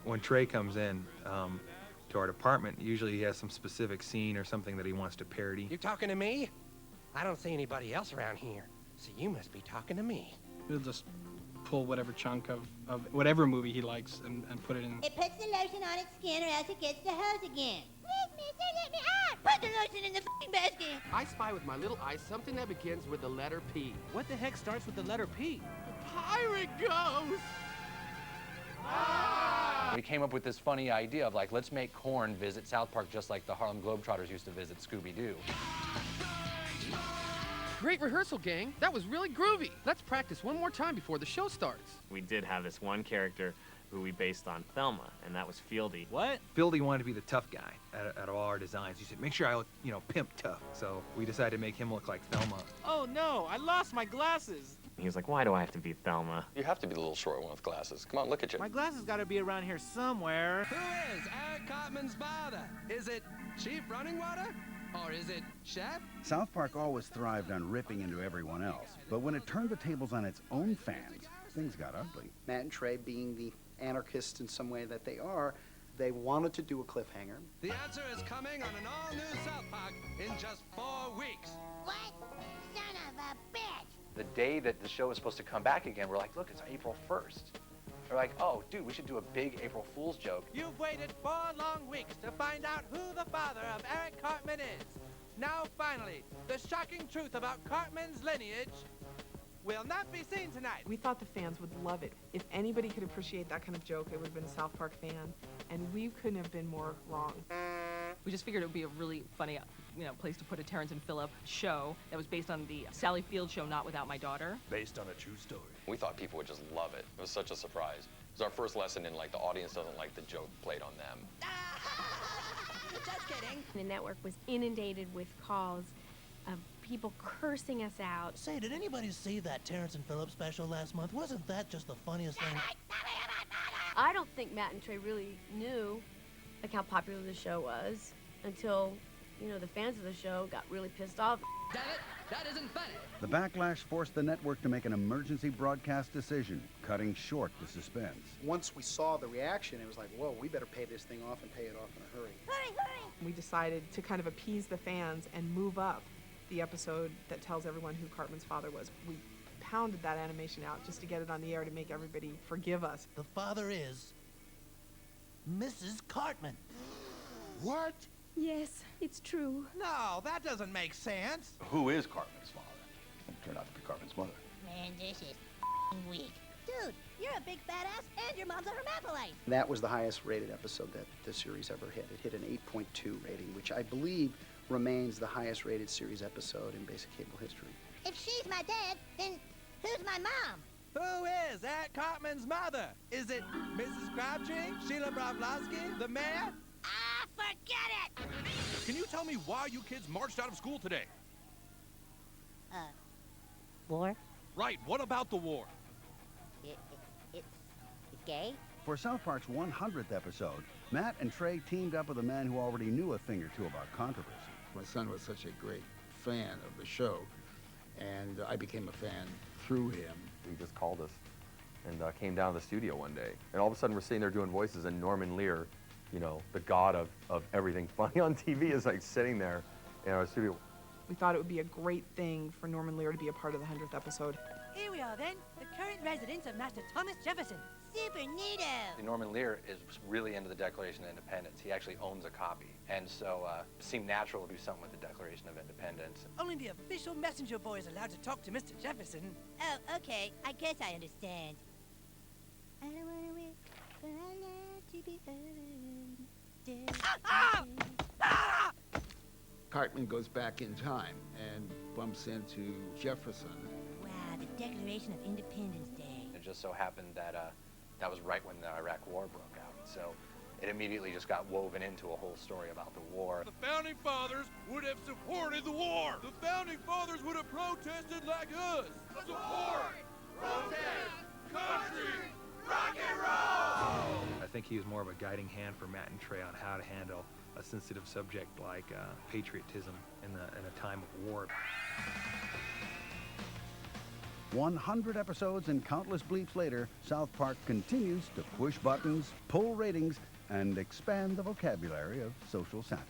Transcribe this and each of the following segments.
When Trey comes in to our department, usually he has some specific scene or something that he wants to parody. You talking to me? I don't see anybody else around here, so you must be talking to me. He'll just pull whatever chunk of whatever movie he likes and put it in. It puts the lotion on its skin or else it gets the hose again. Please, mister, let me out! Put the lotion in the f***ing basket! I spy with my little eye something that begins with the letter P. What the heck starts with the letter P? Pirate Ghost! We came up with this funny idea of like, let's make Korn visit South Park just like the Harlem Globetrotters used to visit Scooby-Doo. Great rehearsal, gang. That was really groovy. Let's practice one more time before the show starts. We did have this one character who we based on Thelma, and that was Fieldy. What? Fieldy wanted to be the tough guy out of all our designs. He said, make sure I look, pimp tough. So we decided to make him look like Thelma. Oh no, I lost my glasses. He was like, why do I have to be Thelma? You have to be the little short one with glasses. Come on, look at you. My glasses gotta be around here somewhere. Who is Eric Cartman's father? Is it Chief Running Water? Or is it Chef? South Park always thrived on ripping into everyone else, but when it turned the tables on its own fans, things got ugly. Matt and Trey, being the anarchists in some way that they are, they wanted to do a cliffhanger. The answer is coming on an all-new South Park in just 4 weeks. What? Son of a bitch! The day that the show was supposed to come back again, we're like, look, it's April 1st. We're like, oh, dude, we should do a big April Fool's joke. You've waited 4 long weeks to find out who the father of Eric Cartman is. Now, finally, the shocking truth about Cartman's lineage will not be seen tonight. We thought the fans would love it. If anybody could appreciate that kind of joke, it would have been a South Park fan, and we couldn't have been more wrong. We just figured it would be a really funny, place to put a Terrence and Phillip show that was based on the Sally Field show, Not Without My Daughter. Based on a true story. We thought people would just love it. It was such a surprise. It was our first lesson in, like, the audience doesn't like the joke played on them. Just kidding. The network was inundated with calls of people cursing us out. Say, did anybody see that Terrence and Phillip special last month? Wasn't that just the funniest thing? I don't think Matt and Trey really knew like how popular the show was until, the fans of the show got really pissed off. Damn it, that isn't funny. The backlash forced the network to make an emergency broadcast decision, cutting short the suspense. Once we saw the reaction, it was like, whoa, we better pay this thing off and pay it off in a hurry. Hurry, hurry! We decided to kind of appease the fans and move up the episode that tells everyone who Cartman's father was. We pounded that animation out just to get it on the air to make everybody forgive us. The father is Mrs. Cartman. What? Yes, it's true. No, that doesn't make sense. Who is Cartman's father? It turned out to be Cartman's mother. Man, this is weak. Dude, you're a big badass and your mom's a hermaphrodite. That was the highest rated episode that the series ever hit. It hit an 8.2 rating, which I believe remains the highest rated series episode in basic cable history. If she's my dad, then who's my mom? Who is Eric Cartman's mother? Is it Mrs. Crabtree, Sheila Bravlovsky, the mayor? Ah, forget it! Can you tell me why you kids marched out of school today? War? Right, what about the war? It's gay? For South Park's 100th episode, Matt and Trey teamed up with a man who already knew a thing or two about controversy. My son was such a great fan of the show, and I became a fan through him. He just called us and came down to the studio one day. And all of a sudden we're sitting there doing voices, and Norman Lear, the god of everything funny on TV, is like sitting there in our studio. We thought it would be a great thing for Norman Lear to be a part of the 100th episode. Here we are then, the current residents of Master Thomas Jefferson. Super neato! Norman Lear is really into the Declaration of Independence. He actually owns a copy. And so it seemed natural to do something with the Declaration of Independence. Only the official messenger boy is allowed to talk to Mr. Jefferson. Oh, okay. I guess I understand. I don't wanna wait for our love to be earned. Cartman goes back in time and bumps into Jefferson. Wow, the Declaration of Independence Day. It just so happened that that was right when the Iraq War broke out. So it immediately just got woven into a whole story about the war. The Founding Fathers would have supported the war. The Founding Fathers would have protested like us. Support! Protest! Country! Rock and roll! I think he was more of a guiding hand for Matt and Trey on how to handle a sensitive subject like patriotism in a time of war. 100 episodes and countless bleeps later, South Park continues to push buttons, pull ratings, and expand the vocabulary of social satire.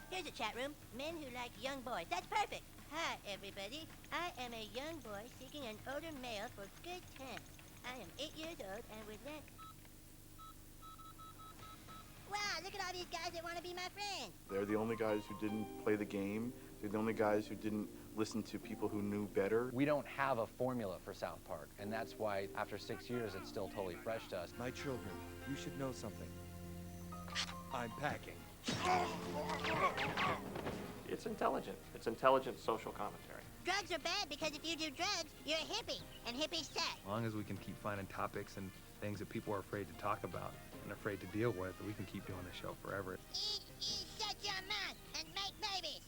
Here's a chat room. Men who like young boys. That's perfect. Hi, everybody. I am a young boy seeking an older male for good times. I am 8 years old and would like... Wow, look at all these guys that want to be my friends. They're the only guys who didn't play the game. They're the only guys who didn't listen to people who knew better. We don't have a formula for South Park, and that's why after 6 years it's still totally fresh to us. My children, you should know something. I'm packing. It's intelligent. It's intelligent social commentary. Drugs are bad because if you do drugs, you're a hippie, and hippies suck. As long as we can keep finding topics and things that people are afraid to talk about and afraid to deal with, we can keep doing this show forever. Shut your mouth and make babies.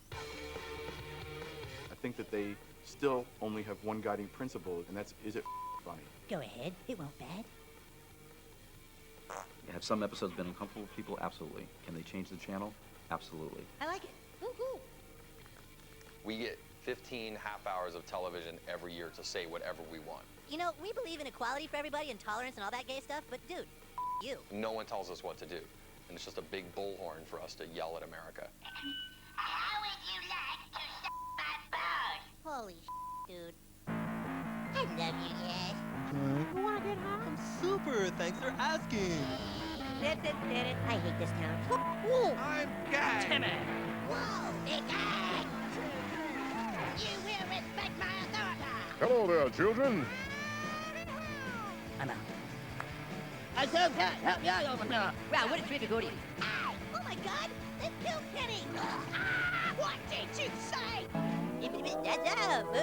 I think that they still only have one guiding principle, and that's, is it funny? Go ahead. It won't bad. Have some episodes been uncomfortable for people? Absolutely. Can they change the channel? Absolutely. I like it. Woo-hoo. We get 15 half hours of television every year to say whatever we want. You know, we believe in equality for everybody and tolerance and all that gay stuff, but dude, you. No one tells us what to do, and it's just a big bullhorn for us to yell at America. How would you like to suck my balls? Holy dude. I love you guys. You wanna get high? I'm super, thanks for asking. I hate this town. I'm gay. Timmy. Whoa, big guy. You will respect my authority. Hello there, children. I'm out. I said that. Help me out over here. Wow, what a trick to go to you. Ow! Oh my God! That's Bill Penny! What did you say? That's up.